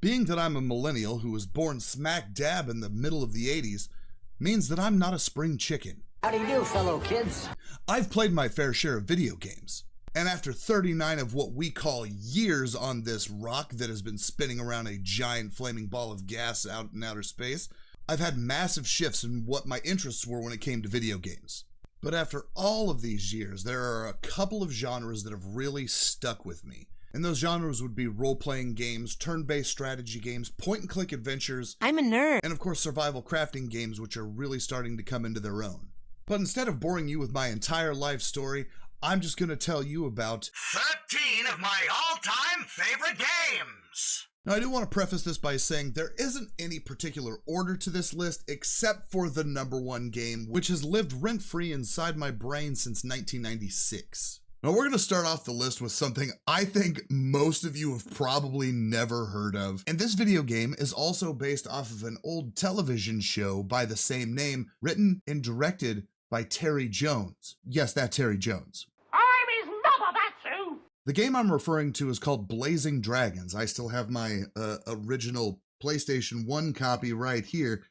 Being that I'm a millennial who was born smack dab in the middle of the 80s means that I'm not a spring chicken. How do you do, fellow kids? I've played my fair share of video games, and after 39 of what we call years on this rock that has been spinning around a giant flaming ball of gas out in outer space, I've had massive shifts in what my interests were when it came to video games. But after all of these years, there are a couple of genres that have really stuck with me. And those genres would be role-playing games, turn-based strategy games, point-and-click adventures, I'm a nerd. and of course survival crafting games, which are really starting to come into their own. But instead of boring you with my entire life story, I'm just going to tell you about 13 of my all-time favorite games. Now, I do want to preface this by saying there isn't any particular order to this list except for the number one game, which has lived rent-free inside my brain since 1996. Now, we're going to start off the list with something I think most of you have probably never heard of. And this video game is also based off of an old television show by the same name, written and directed by Terry Jones. Yes, that Terry Jones. I'm his mother, that's who! The game I'm referring to is called Blazing Dragons. I still have my original PlayStation 1 copy right here.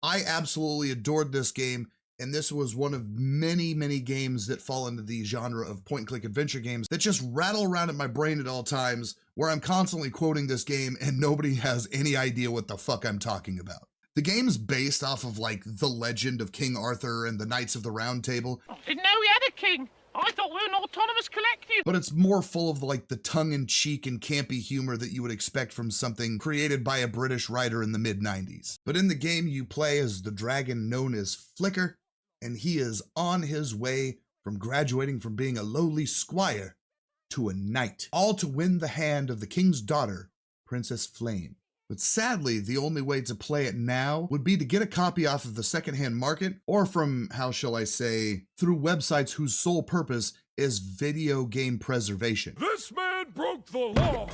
I absolutely adored this game, and this was one of many, many games that fall into the genre of point-and-click adventure games that just rattle around in my brain at all times, where I'm constantly quoting this game and nobody has any idea what the fuck I'm talking about. The game's based off of like the legend of King Arthur and the Knights of the Round Table. I didn't know we had a king. I thought we were an autonomous collective. But it's more full of like the tongue-in-cheek and campy humor that you would expect from something created by a British writer in the mid-90s. But in the game, you play as the dragon known as Flicker, and he is on his way from graduating from being a lowly squire to a knight, all to win the hand of the king's daughter, Princess Flame. But sadly, the only way to play it now would be to get a copy off of the secondhand market, or from, how shall I say, through websites whose sole purpose is video game preservation. This man broke the law!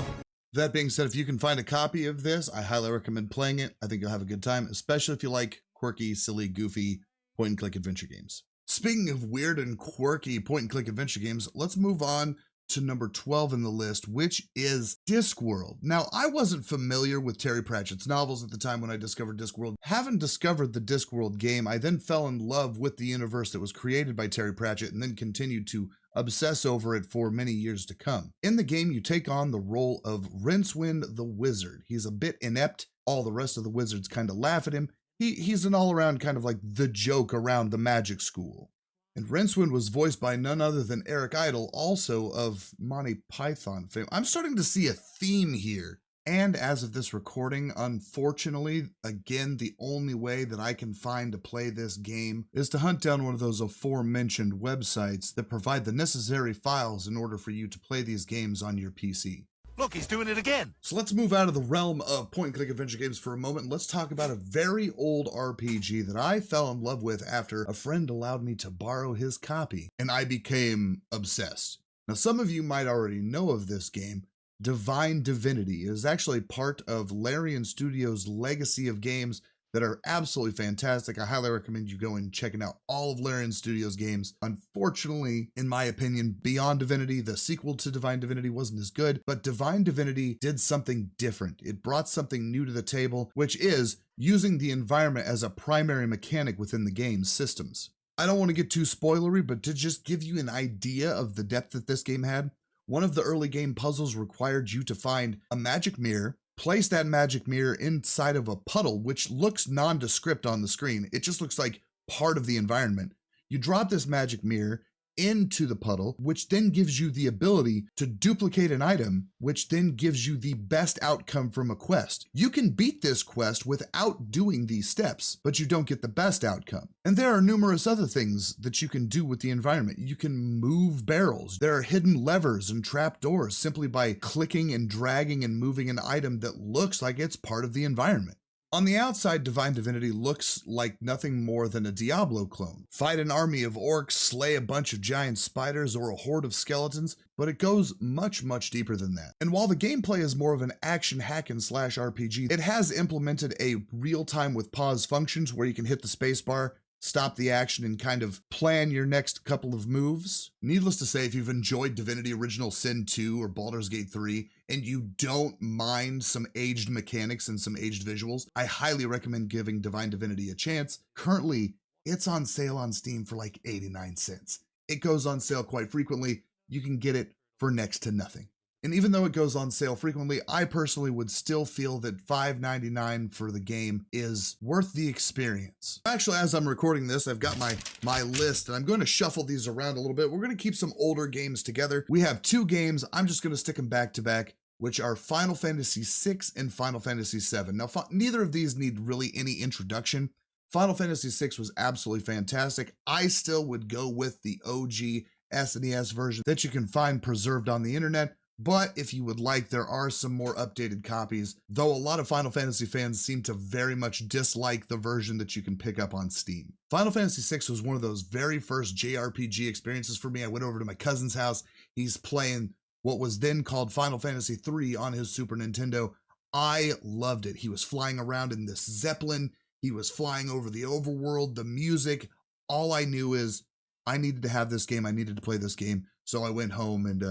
That being said, if you can find a copy of this, I highly recommend playing it. I think you'll have a good time, especially if you like quirky, silly, goofy point-and-click adventure games. Speaking of weird and quirky point-and-click adventure games, let's move on to number 12 in the list, which is Discworld. Now, I wasn't familiar with Terry Pratchett's novels at the time when I discovered Discworld. Having discovered the Discworld game, I then fell in love with the universe that was created by Terry Pratchett and then continued to obsess over it for many years to come. In the game, you take on the role of Rincewind the Wizard. He's a bit inept. All the rest of the wizards kind of laugh at him. He's an all-around kind of like the joke around the magic school. And Rincewind was voiced by none other than Eric Idle, also of Monty Python fame. I'm starting to see a theme here. And as of this recording, unfortunately, again, the only way that I can find to play this game is to hunt down one of those aforementioned websites that provide the necessary files in order for you to play these games on your PC. Look, he's doing it again. So let's move out of the realm of point-and-click adventure games for a moment, and let's talk about a very old RPG that I fell in love with after a friend allowed me to borrow his copy, and I became obsessed. Now, some of you might already know of this game. Divine Divinity is actually part of Larian Studios' legacy of games that are absolutely fantastic. I highly recommend you go and checking out all of Larian Studios' games. Unfortunately, in my opinion, Beyond Divinity, the sequel to Divine Divinity, wasn't as good, but Divine Divinity did something different. It brought something new to the table, which is using the environment as a primary mechanic within the game's systems. I don't want to get too spoilery, but to just give you an idea of the depth that this game had, one of the early game puzzles required you to find a magic mirror, place that magic mirror inside of a puddle, which looks nondescript on the screen. It just looks like part of the environment. You drop this magic mirror into the puddle, which then gives you the ability to duplicate an item, which then gives you the best outcome from a quest. You can beat this quest without doing these steps, but you don't get the best outcome. And there are numerous other things that you can do with the environment. You can move barrels. There are hidden levers and trapdoors simply by clicking and dragging and moving an item that looks like it's part of the environment. On the outside, Divine Divinity looks like nothing more than a Diablo clone. Fight an army of orcs, slay a bunch of giant spiders, or a horde of skeletons, but it goes much, much deeper than that. And while the gameplay is more of an action hack and slash RPG, it has implemented a real time with pause functions where you can hit the spacebar, stop the action and kind of plan your next couple of moves. Needless to say, if you've enjoyed Divinity Original Sin 2 or Baldur's Gate 3 and you don't mind some aged mechanics and some aged visuals, I highly recommend giving Divine Divinity a chance. Currently, it's on sale on Steam for like 89 cents. It goes on sale quite frequently. You can get it for next to nothing. And even though it goes on sale frequently, I personally would still feel that $5.99 for the game is worth the experience. Actually, as I'm recording this, I've got my list, and I'm going to shuffle these around a little bit. We're going to keep some older games together. We have 2 games. I'm just going to stick them back to back, which are Final Fantasy VI and Final Fantasy VII. Now, neither of these need really any introduction. Final Fantasy VI was absolutely fantastic. I still would go with the OG SNES version that you can find preserved on the internet. But if you would like, there are some more updated copies, though a lot of Final Fantasy fans seem to very much dislike the version that you can pick up on Steam. Final Fantasy VI was one of those very first JRPG experiences for me. I went over to my cousin's house. He's playing what was then called Final Fantasy III on his Super Nintendo. I loved it. He was flying around in this Zeppelin. He was flying over the overworld, the music. All I knew is I needed to have this game. I needed to play this game. So I went home and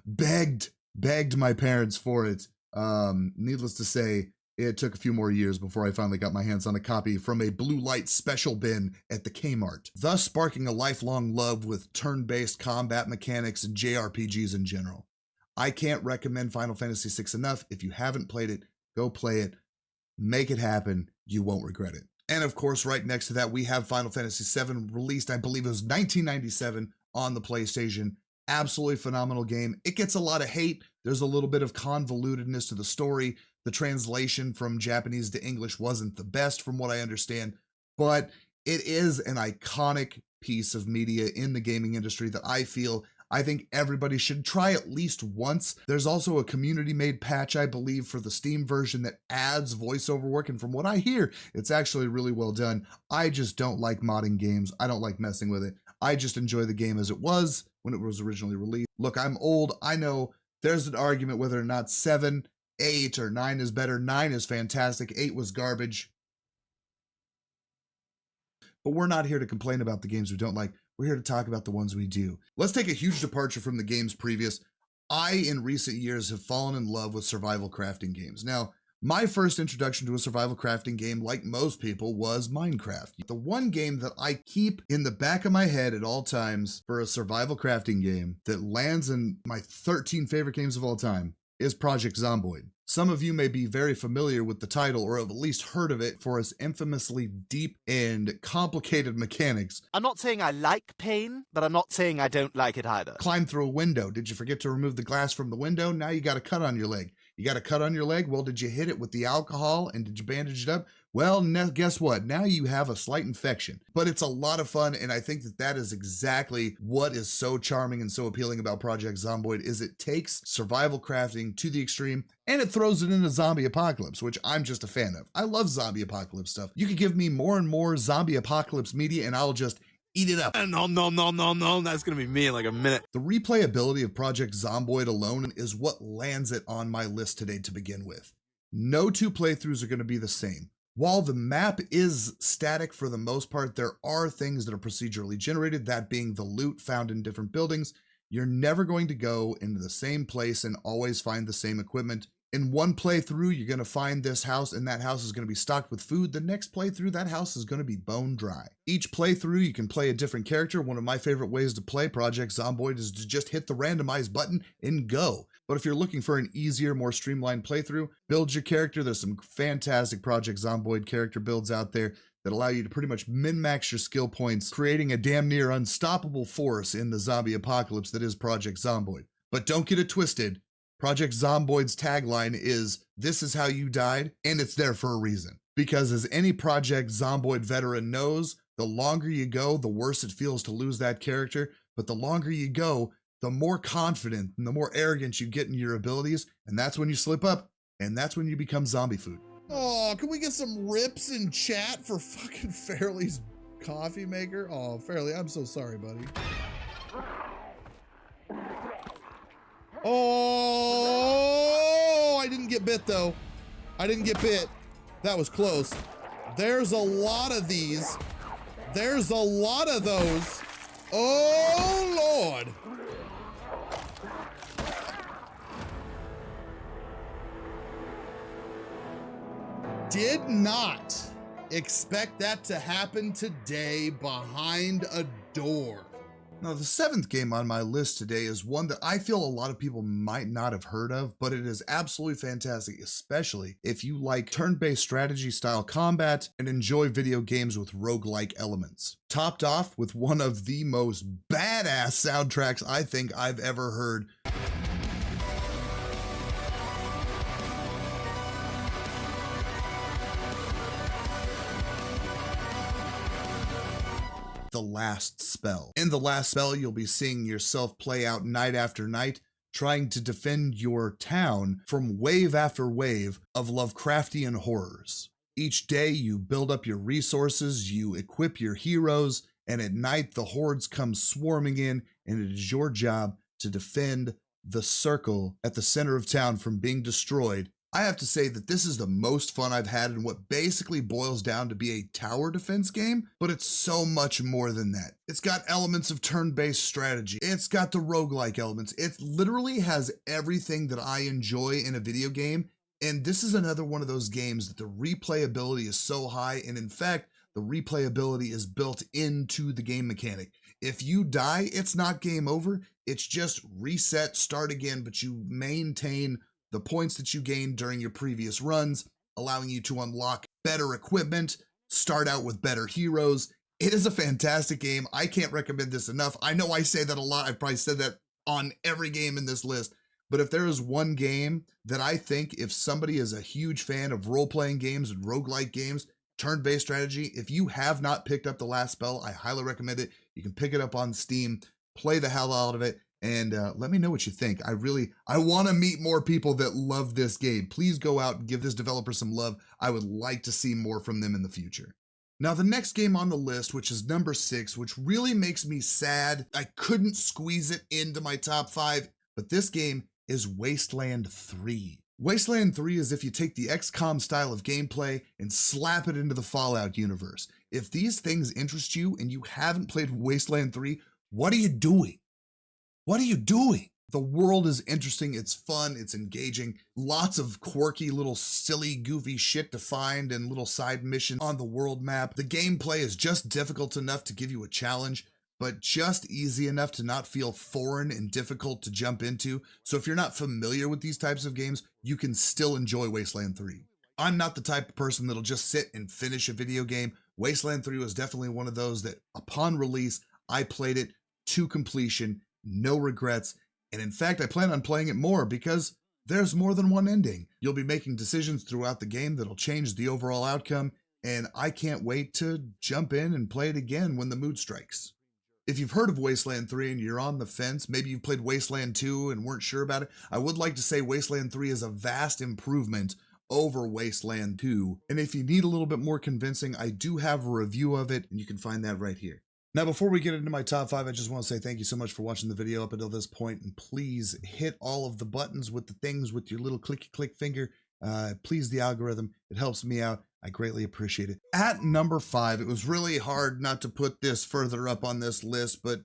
begged my parents for it. Needless to say, it took a few more years before I finally got my hands on a copy from a blue light special bin at the Kmart, thus sparking a lifelong love with turn-based combat mechanics and JRPGs in general. I can't recommend Final Fantasy VI enough. If you haven't played it, go play it. Make it happen. You won't regret it. And of course, right next to that, we have Final Fantasy VII, released, I believe it was 1997 on the PlayStation. Absolutely phenomenal game. It gets a lot of hate. There's a little bit of convolutedness to the story. The translation from Japanese to English wasn't the best from what I understand, but it is an iconic piece of media in the gaming industry that I think everybody should try at least once. There's also a community-made patch, I believe, for the Steam version that adds voiceover work, and from what I hear, it's actually really well done. I just don't like modding games. I don't like messing with it. I just enjoy the game as it was when it was originally released. Look, I'm old. I know there's an argument whether or not 7, 8, or 9 is better. 9 is fantastic. 8 was garbage. But we're not here to complain about the games we don't like. We're here to talk about the ones we do. Let's take a huge departure from the games previous. I, in recent years, have fallen in love with survival crafting games. Now, my first introduction to a survival crafting game, like most people, was Minecraft. The one game that I keep in the back of my head at all times for a survival crafting game that lands in my 13 favorite games of all time is Project Zomboid. Some of you may be very familiar with the title or have at least heard of it for its infamously deep and complicated mechanics. I'm not saying I like pain, but I'm not saying I don't like it either. Climb through a window. Did you forget to remove the glass from the window? Now you got a cut on your leg. You got a cut on your leg? Well, did you hit it with the alcohol and did you bandage it up? Well, guess what? Now you have a slight infection. But it's a lot of fun, and I think that that is exactly what is so charming and so appealing about Project Zomboid is it takes survival crafting to the extreme, and it throws it in a zombie apocalypse, which I'm just a fan of. I love zombie apocalypse stuff. You could give me more and more zombie apocalypse media, and I'll just eat it up. No, that's gonna be me in like a minute. The replayability of Project Zomboid alone is what lands it on my list today to begin with. No 2 playthroughs are going to be the same. While the map is static for the most part, there are things that are procedurally generated, that being the loot found in different buildings. You're never going to go into the same place and always find the same equipment. In one playthrough, you're going to find this house, and that house is going to be stocked with food. The next playthrough, that house is going to be bone dry. Each playthrough, you can play a different character. One of my favorite ways to play Project Zomboid is to just hit the randomize button and go. But if you're looking for an easier, more streamlined playthrough, build your character. There's some fantastic Project Zomboid character builds out there that allow you to pretty much min-max your skill points, creating a damn near unstoppable force in the zombie apocalypse that is Project Zomboid. But don't get it twisted. Project Zomboid's tagline is, "This is how you died," and it's there for a reason. Because as any Project Zomboid veteran knows, the longer you go, the worse it feels to lose that character. But the longer you go, the more confident and the more arrogant you get in your abilities, and that's when you slip up, and that's when you become zombie food. Oh, can we get some rips in chat for fucking Fairley's coffee maker? Oh, Fairley, I'm so sorry, buddy. Oh, I didn't get bit though. I didn't get bit. That was close. There's a lot of these. There's a lot of those. Oh, Lord. Did not expect that to happen today behind a door. Now, the seventh game on my list today is one that I feel a lot of people might not have heard of, but it is absolutely fantastic, especially if you like turn-based strategy style combat and enjoy video games with roguelike elements. Topped off with one of the most badass soundtracks I think I've ever heard. The Last Spell. In The Last Spell, you'll be seeing yourself play out night after night, trying to defend your town from wave after wave of Lovecraftian horrors. Each day, you build up your resources, you equip your heroes, and at night, the hordes come swarming in, and it is your job to defend the circle at the center of town from being destroyed. I have to say that this is the most fun I've had in what basically boils down to be a tower defense game, but it's so much more than that. It's got elements of turn-based strategy. It's got the roguelike elements. It literally has everything that I enjoy in a video game, and this is another one of those games that the replayability is so high, and in fact, the replayability is built into the game mechanic. If you die, it's not game over. It's just reset, start again, but you maintain the points that you gained during your previous runs, allowing you to unlock better equipment, start out with better heroes. It is a fantastic game. I can't recommend this enough. I know I say that a lot. I've probably said that on every game in this list, but if there is one game that I think if somebody is a huge fan of role-playing games and roguelike games, turn-based strategy, if you have not picked up The Last Spell, I highly recommend it. You can pick it up on Steam, play the hell out of it, and let me know what you think. I want to meet more people that love this game. Please go out and give this developer some love. I would like to see more from them in the future. Now, the next game on the list, which is number 6, which really makes me sad. I couldn't squeeze it into my top 5, but this game is Wasteland 3. Wasteland 3 is if you take the XCOM style of gameplay and slap it into the Fallout universe. If these things interest you and you haven't played Wasteland 3, what are you doing? What are you doing? The world is interesting, it's fun, it's engaging, lots of quirky little silly goofy shit to find and little side missions on the world map. The gameplay is just difficult enough to give you a challenge, but just easy enough to not feel foreign and difficult to jump into. So if you're not familiar with these types of games, you can still enjoy Wasteland 3. I'm not the type of person that'll just sit and finish a video game. Wasteland 3 was definitely one of those that upon release, I played it to completion. No regrets, and in fact, I plan on playing it more because there's more than one ending. You'll be making decisions throughout the game that'll change the overall outcome, and I can't wait to jump in and play it again when the mood strikes. If you've heard of Wasteland 3 and you're on the fence, maybe you've played Wasteland 2 and weren't sure about it, I would like to say Wasteland 3 is a vast improvement over Wasteland 2, and if you need a little bit more convincing, I do have a review of it, and you can find that right here. Now, before we get into my top 5, I just want to say thank you so much for watching the video up until this point, and please hit all of the buttons with the things with your little clicky click finger. Please the algorithm. It helps me out. I greatly appreciate it. At number 5, it was really hard not to put this further up on this list, but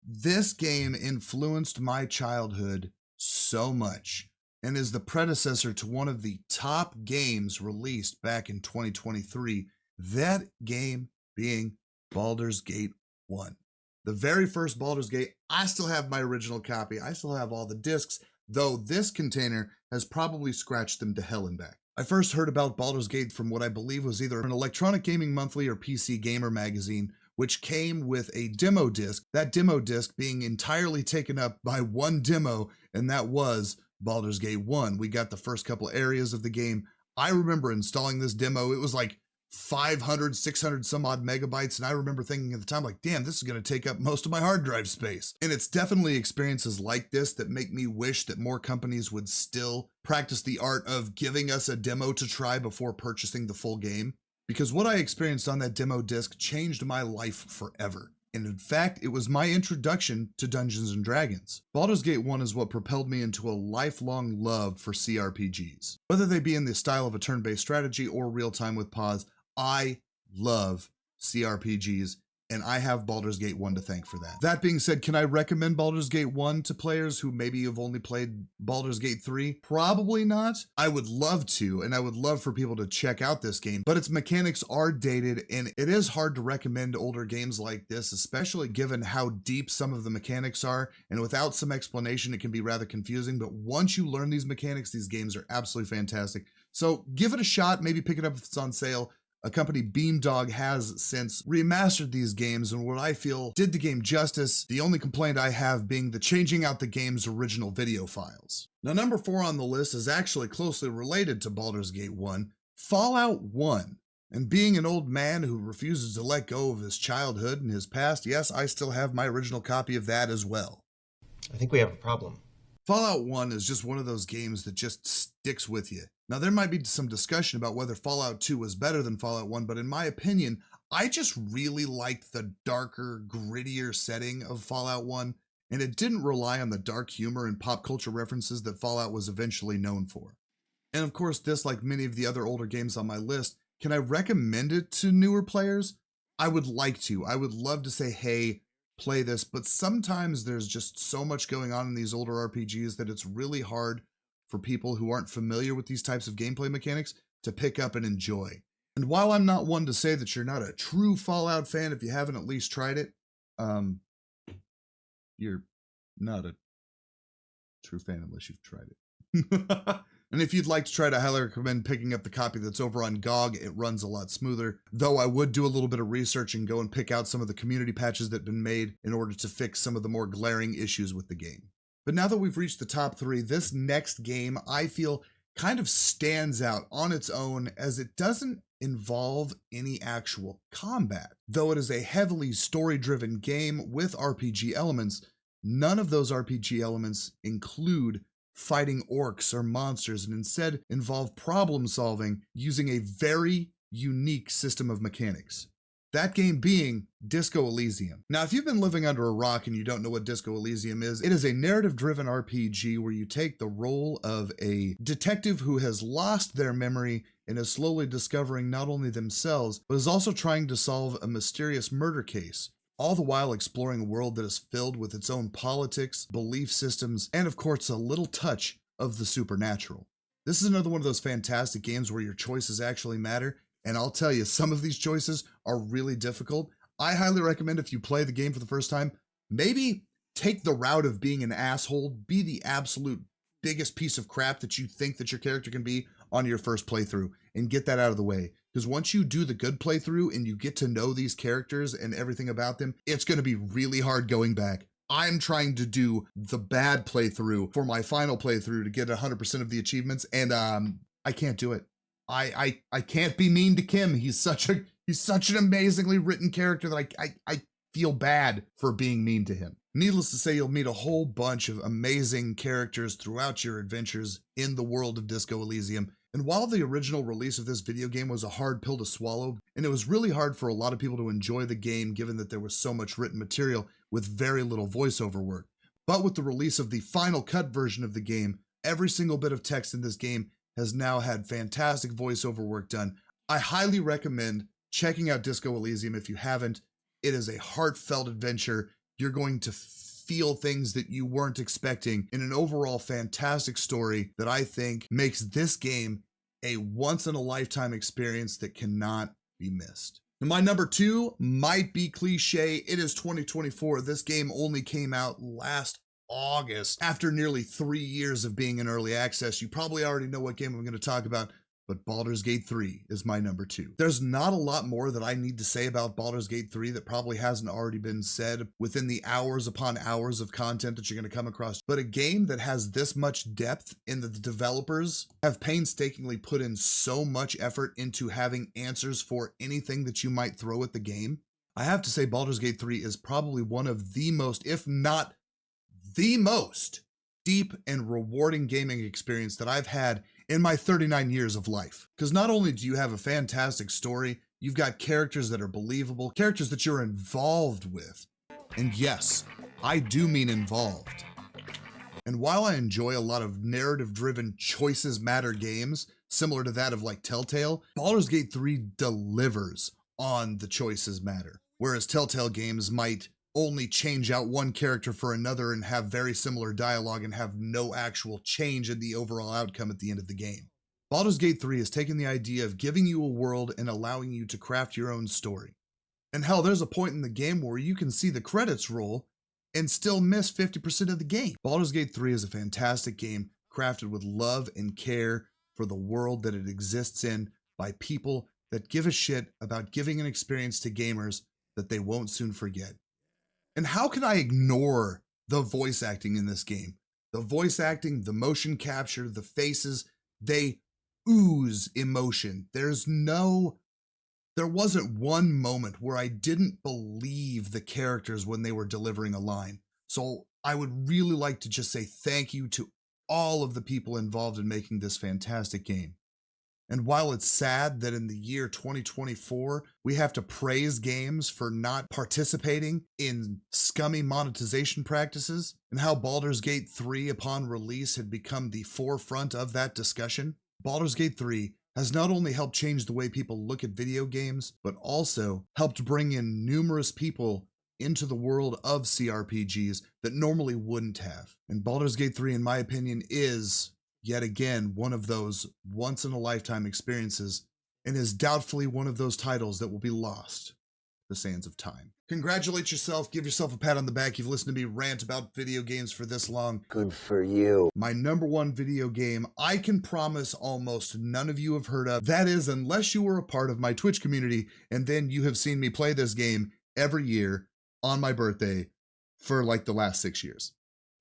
this game influenced my childhood so much and is the predecessor to one of the top games released back in 2023. That game being Baldur's Gate 1. The very first Baldur's Gate. I still have my original copy. I still have all the discs, though this container has probably scratched them to hell and back. I first heard about Baldur's Gate from what I believe was either an Electronic Gaming Monthly or PC Gamer magazine, which came with a demo disc, that demo disc being entirely taken up by one demo, and that was Baldur's Gate 1. We got the first couple areas of the game. I remember installing this demo. It was like 500, 600 some odd megabytes. And I remember thinking at the time, like, damn, this is going to take up most of my hard drive space. And it's definitely experiences like this that make me wish that more companies would still practice the art of giving us a demo to try before purchasing the full game. Because what I experienced on that demo disc changed my life forever. And in fact, it was my introduction to Dungeons & Dragons. Baldur's Gate 1 is what propelled me into a lifelong love for CRPGs. Whether they be in the style of a turn-based strategy or real-time with pause, I love CRPGs, and I have Baldur's Gate 1 to thank for that. That being said, can I recommend Baldur's Gate 1 to players who maybe have only played Baldur's Gate 3? Probably not. I would love to, and I would love for people to check out this game, but its mechanics are dated, and it is hard to recommend older games like this, especially given how deep some of the mechanics are, and without some explanation, it can be rather confusing, but once you learn these mechanics, these games are absolutely fantastic. So give it a shot, maybe pick it up if it's on sale. A company, Beamdog, has since remastered these games, and what I feel did the game justice, the only complaint I have being the changing out the game's original video files. Now, number 4 on the list is actually closely related to Baldur's Gate 1, Fallout 1. And being an old man who refuses to let go of his childhood and his past, yes, I still have my original copy of that as well. I think we have a problem. Fallout 1 is just one of those games that just sticks with you. Now, there might be some discussion about whether Fallout 2 was better than Fallout 1, but in my opinion, I just really liked the darker, grittier setting of Fallout 1, and it didn't rely on the dark humor and pop culture references that Fallout was eventually known for. And of course, this, like many of the other older games on my list, can I recommend it to newer players? I would like to. I would love to say, hey, play this, but sometimes there's just so much going on in these older RPGs that it's really hard for people who aren't familiar with these types of gameplay mechanics to pick up and enjoy. And while I'm not one to say that you're not a true Fallout fan if you haven't at least tried it, you're not a true fan unless you've tried it. And if you'd like to try it, I highly recommend picking up the copy that's over on GOG. It runs a lot smoother, though I would do a little bit of research and go and pick out some of the community patches that have been made in order to fix some of the more glaring issues with the game. But now that we've reached the top 3, this next game I feel kind of stands out on its own as it doesn't involve any actual combat. Though it is a heavily story-driven game with RPG elements, none of those RPG elements include fighting orcs or monsters, and instead involve problem solving using a very unique system of mechanics. That game being Disco Elysium. Now, if you've been living under a rock and you don't know what Disco Elysium is, it is a narrative-driven RPG where you take the role of a detective who has lost their memory and is slowly discovering not only themselves, but is also trying to solve a mysterious murder case, all the while exploring a world that is filled with its own politics, belief systems, and of course a little touch of the supernatural. This is another one of those fantastic games where your choices actually matter, and I'll tell you, some of these choices are really difficult. I highly recommend if you play the game for the first time, maybe take the route of being an asshole, be the absolute biggest piece of crap that you think that your character can be on your first playthrough, and get that out of the way. Because once you do the good playthrough and you get to know these characters and everything about them, it's going to be really hard going back. I'm trying to do the bad playthrough for my final playthrough to get 100% of the achievements, and I can't do it. I can't be mean to Kim. He's such an amazingly written character that I feel bad for being mean to him. Needless to say, you'll meet a whole bunch of amazing characters throughout your adventures in the world of Disco Elysium. And while the original release of this video game was a hard pill to swallow, and it was really hard for a lot of people to enjoy the game given that there was so much written material with very little voiceover work, but with the release of the final cut version of the game, every single bit of text in this game has now had fantastic voiceover work done. I highly recommend checking out Disco Elysium if you haven't. It is a heartfelt adventure. You're going to feel things that you weren't expecting in an overall fantastic story that I think makes this game a once-in-a-lifetime experience that cannot be missed. And my number 2 might be cliche. It is 2024. This game only came out last August after nearly 3 years of being in early access. You probably already know what game I'm going to talk about, but Baldur's Gate 3 is my number 2. There's not a lot more that I need to say about Baldur's Gate 3 that probably hasn't already been said within the hours upon hours of content that you're going to come across. But a game that has this much depth in that the developers have painstakingly put in so much effort into having answers for anything that you might throw at the game. I have to say Baldur's Gate 3 is probably one of the most, if not the most, deep and rewarding gaming experience that I've had in my 39 years of life. Because not only do you have a fantastic story, you've got characters that are believable, characters that you're involved with. And yes, I do mean involved. And while I enjoy a lot of narrative-driven choices matter games, similar to that of like Telltale, Baldur's Gate 3 delivers on the choices matter. Whereas Telltale games might only change out one character for another and have very similar dialogue and have no actual change in the overall outcome at the end of the game. Baldur's Gate 3 has taken the idea of giving you a world and allowing you to craft your own story. And hell, there's a point in the game where you can see the credits roll and still miss 50% of the game. Baldur's Gate 3 is a fantastic game crafted with love and care for the world that it exists in by people that give a shit about giving an experience to gamers that they won't soon forget. And how can I ignore the voice acting in this game? The voice acting, the motion capture, the faces, they ooze emotion. There wasn't one moment where I didn't believe the characters when they were delivering a line. So I would really like to just say thank you to all of the people involved in making this fantastic game. And while it's sad that in the year 2024, we have to praise games for not participating in scummy monetization practices, and how Baldur's Gate 3 upon release had become the forefront of that discussion, Baldur's Gate 3 has not only helped change the way people look at video games, but also helped bring in numerous people into the world of CRPGs that normally wouldn't have. And Baldur's Gate 3, in my opinion, is, yet again, one of those once-in-a-lifetime experiences, and is doubtfully one of those titles that will be lost the sands of time. Congratulate yourself, give yourself a pat on the back. You've listened to me rant about video games for this long. Good for you. My number one video game, I can promise almost none of you have heard of. That is, unless you were a part of my Twitch community, and then you have seen me play this game every year on my birthday for like the last 6 years.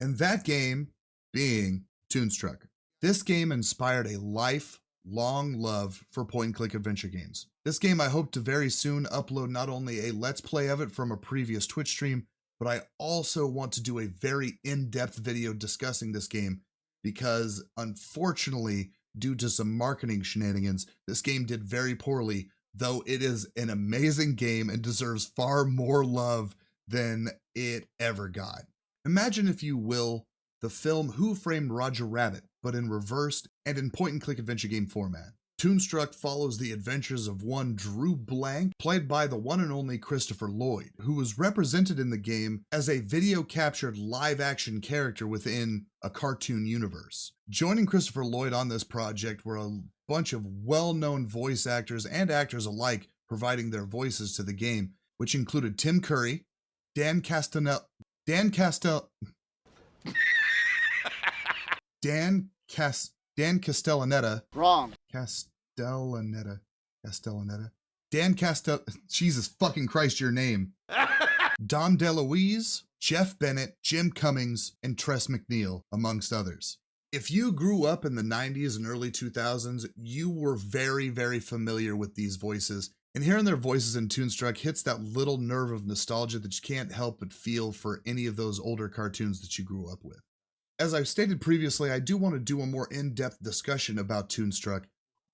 And that game being Toonstruck. This game inspired a lifelong love for point-and-click adventure games. This game I hope to very soon upload not only a Let's Play of it from a previous Twitch stream, but I also want to do a very in-depth video discussing this game because, unfortunately, due to some marketing shenanigans, this game did very poorly, though it is an amazing game and deserves far more love than it ever got. Imagine, if you will, the film Who Framed Roger Rabbit, but in reversed and in point-and-click adventure game format. Toonstruck follows the adventures of one Drew Blank, played by the one and only Christopher Lloyd, who was represented in the game as a video-captured live-action character within a cartoon universe. Joining Christopher Lloyd on this project were a bunch of well-known voice actors and actors alike providing their voices to the game, which included Tim Curry, Dan Castellaneta, Wrong. Castellaneta. Jesus fucking Christ, your name. Dom DeLuise, Jeff Bennett, Jim Cummings, and Tress MacNeille, amongst others. If you grew up in the 90s and early 2000s, you were very, very familiar with these voices. And hearing their voices in Toonstruck hits that little nerve of nostalgia that you can't help but feel for any of those older cartoons that you grew up with. As I've stated previously, I do want to do a more in-depth discussion about Toonstruck,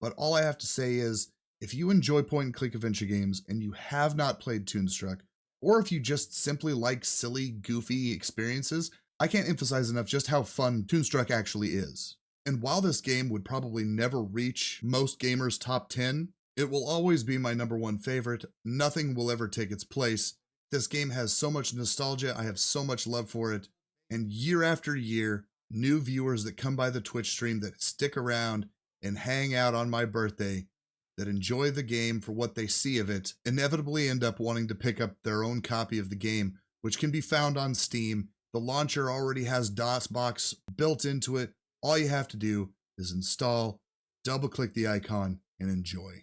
but all I have to say is, if you enjoy point-and-click adventure games and you have not played Toonstruck, or if you just simply like silly, goofy experiences, I can't emphasize enough just how fun Toonstruck actually is. And while this game would probably never reach most gamers' top 10, it will always be my number one favorite. Nothing will ever take its place. This game has so much nostalgia, I have so much love for it. And year after year, new viewers that come by the Twitch stream that stick around and hang out on my birthday, that enjoy the game for what they see of it, inevitably end up wanting to pick up their own copy of the game, which can be found on Steam. The launcher already has DOSBox built into it. All you have to do is install, double-click the icon, and enjoy.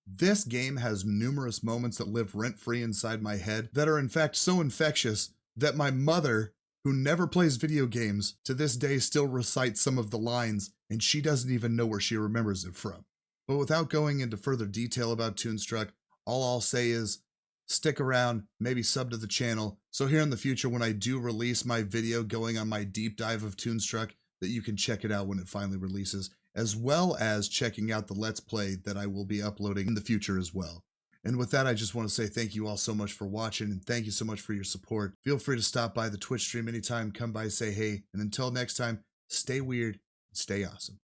This game has numerous moments that live rent-free inside my head that are in fact so infectious that my mother, who never plays video games, to this day still recites some of the lines, and she doesn't even know where she remembers it from. But without going into further detail about Toonstruck, all I'll say is, stick around, maybe sub to the channel, so here in the future when I do release my video going on my deep dive of Toonstruck, that you can check it out when it finally releases, as well as checking out the Let's Play that I will be uploading in the future as well. And with that, I just want to say thank you all so much for watching, and thank you so much for your support. Feel free to stop by the Twitch stream anytime, come by, say hey, and until next time, stay weird, and stay awesome.